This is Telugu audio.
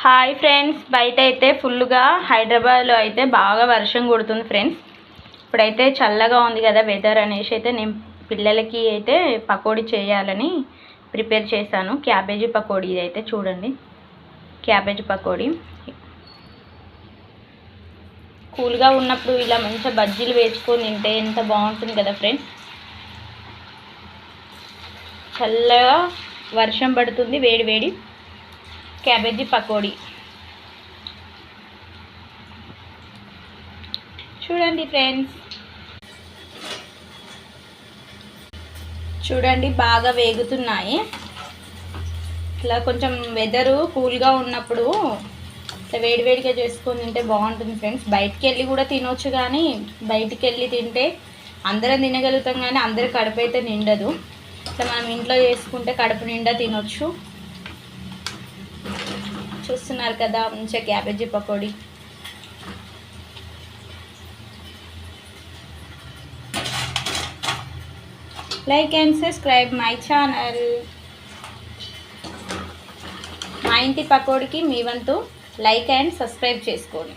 హాయ్ ఫ్రెండ్స్, బయట అయితే ఫుల్గా హైదరాబాద్లో అయితే బాగా వర్షం కొడుతుంది ఫ్రెండ్స్. ఇప్పుడైతే చల్లగా ఉంది కదా వెదర్ అనేసి అయితే నేను పిల్లలకి అయితే పకోడీ చేయాలని ప్రిపేర్ చేశాను. క్యాబేజీ పకోడీ అయితే చూడండి, క్యాబేజీ పకోడీ. కూల్గా ఉన్నప్పుడు ఇలా మంచిగా బజ్జీలు వేసుకొని తింటే ఎంత బాగుంటుంది కదా ఫ్రెండ్స్. చల్లగా వర్షం పడుతుంది, వేడి వేడి క్యాబేజీ పకోడీ చూడండి ఫ్రెండ్స్. చూడండి బాగా వేగుతున్నాయి. ఇట్లా కొంచెం వెదరు కూల్గా ఉన్నప్పుడు ఇట్లా వేడివేడిగా చేసుకొని తింటే బాగుంటుంది ఫ్రెండ్స్. బయటికి వెళ్ళి కూడా తినొచ్చు, కానీ బయటికి వెళ్ళి తింటే అందరం తినగలుగుతాం కానీ అందరి కడుపు అయితే నిండదు. ఇట్లా మనం ఇంట్లో చేసుకుంటే కడుపు నిండా తినొచ్చు. చూస్తున్నారు కదా మంచిగా cabbage pakodi. Like and subscribe my channel. మా ఇంటి పకోడీకి మీ వంతు లైక్ అండ్ సబ్స్క్రైబ్ చేసుకోండి.